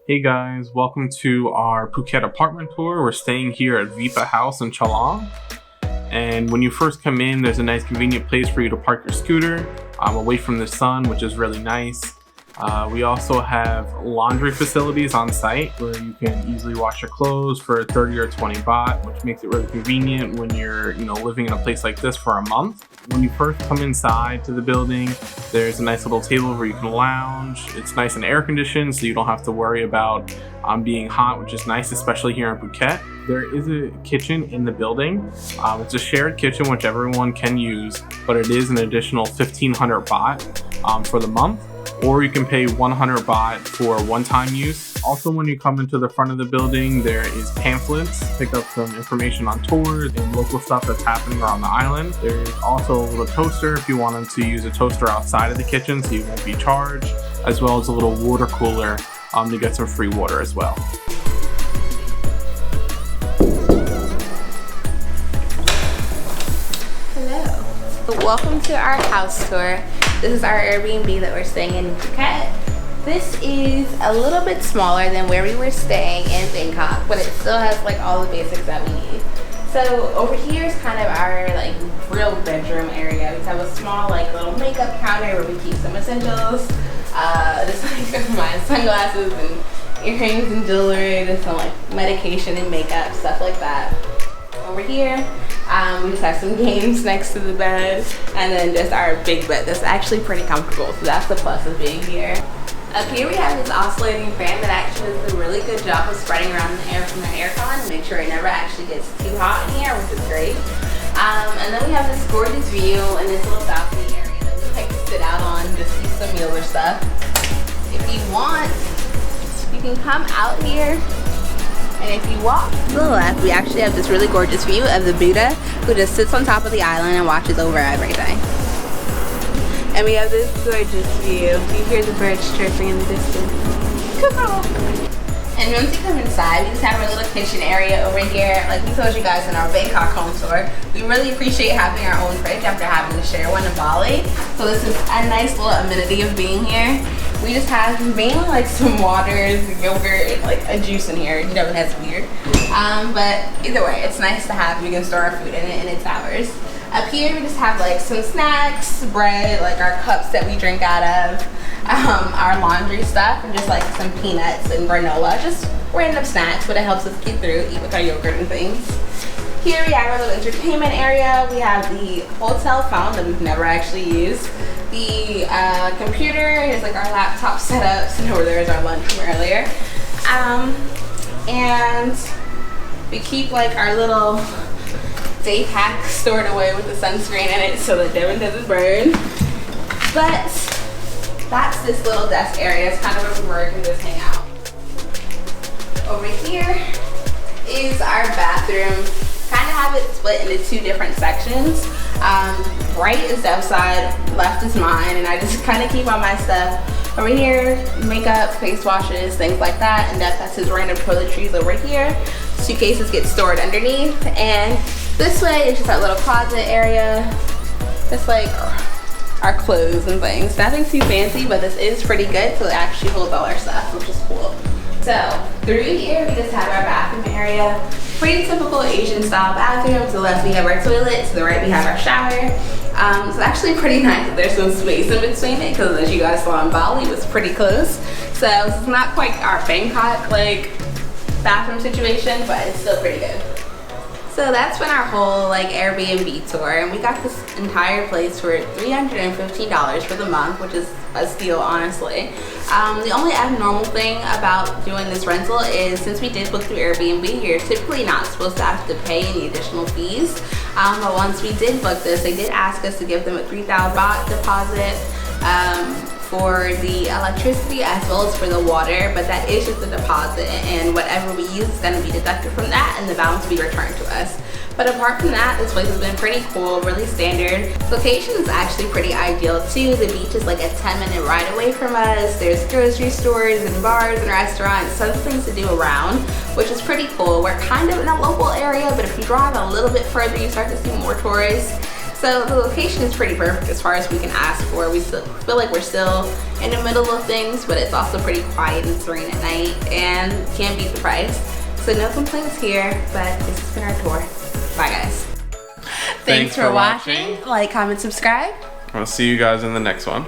Hey guys, welcome to our Phuket apartment tour. We're staying here at Vipa House in Chalong. And when you first come in, there's a nice convenient place for you to park your scooter away from the sun, which is really nice. We also have laundry facilities on site where you can easily wash your clothes for 30 or 20 baht, which makes it really convenient when you're living in a place like this for a month. When you first come inside to the building, there's a nice little table where you can lounge. It's nice and air conditioned, so you don't have to worry about being hot, which is nice, especially here in Phuket. There is a kitchen in the building. It's a shared kitchen which everyone can use, but it is an additional 1,500 baht for the month, or you can pay 100 baht for one-time use. Also, when you come into the front of the building, there is pamphlets, pick up some information on tours and local stuff that's happening around the island. There's also a little toaster if you wanted to use a toaster outside of the kitchen so you won't be charged, as well as a little water cooler to get some free water as well. Hello. Welcome to our house tour. This is our Airbnb that we're staying in Phuket. This is a little bit smaller than where we were staying in Bangkok, but it still has like all the basics that we need. So over here is kind of our like real bedroom area. We have a small like little makeup counter where we keep some essentials. Just like my sunglasses and earrings and jewelry, just some like medication and makeup, stuff like that. Over here, we just have some games next to the bed, and then just our big bed that's actually pretty comfortable, so that's the plus of being here. Up here we have this oscillating fan that actually does a really good job of spreading around the air from the aircon to make sure it never actually gets too hot in here, which is great. And then we have this gorgeous view and this little balcony area that we like to sit out on, just eat some meals or stuff. If you want, you can come out here, and if you walk to the left, we actually have this really gorgeous view of the Buddha, who just sits on top of the island and watches over everything. And we have this gorgeous view. You hear the birds chirping in the distance. And once you come inside, we just have our little kitchen area over here. Like we told you guys in our Bangkok home tour, we really appreciate having our own fridge after having to share one in Bali. So this is a nice little amenity of being here. We just have mainly like some waters, yogurt, and like a juice in here. You know, that's weird. But either way, it's nice to have. You can store our food in it and it's ours. Up here we just have like some snacks, bread, like our cups that we drink out of, our laundry stuff, and just like some peanuts and granola, just random snacks, but it helps us get through, eat with our yogurt and things. Here we have our little entertainment area. We have the hotel phone that we've never actually used. The computer is like our laptop setups, and over there is our lunch from earlier. And we keep like our little day pack stored away with the sunscreen in it so that Devin doesn't burn. But that's this little desk area. It's kind of where we work and just hang out. Over here is our bathroom. Kind of have it split into two different sections. Right is Dev's side, left is mine, and I just kind of keep all my stuff over here, makeup, face washes, things like that, and Dev has his random toiletries over here. Suitcases get stored underneath, and this way is just our little closet area. Just like our clothes and things. Nothing too fancy, but this is pretty good, so it actually holds all our stuff, which is cool. So through here we just have our bathroom area. Pretty typical Asian style bathroom. To the left we have our toilet, to the right we have our shower. It's actually pretty nice that there's some space in between it, because as you guys saw in Bali, it was pretty close. So it's not quite our Bangkok like bathroom situation, but it's still pretty good. So that's been our whole like Airbnb tour, and we got this entire place for $315 for the month, which is a steal, honestly. The only abnormal thing about doing this rental is since we did book through Airbnb, you're typically not supposed to have to pay any additional fees. But once we did book this, they did ask us to give them a 3,000 baht deposit for the electricity as well as for the water, but that is just a deposit, and whatever we use is going to be deducted from that, and the balance will be returned to us. But apart from that, this place has been pretty cool, really standard. Location is actually pretty ideal too. The beach is like a 10-minute ride away from us. There's grocery stores and bars and restaurants, tons of things to do around, which is pretty cool. We're kind of in a local area, but if you drive a little bit further, you start to see more tourists. So the location is pretty perfect as far as we can ask for. We still feel like we're still in the middle of things, but it's also pretty quiet and serene at night, and can't beat the price. So no complaints here, but this has been our tour. Bye guys. Thanks for watching. Like, comment, subscribe. I'll see you guys in the next one.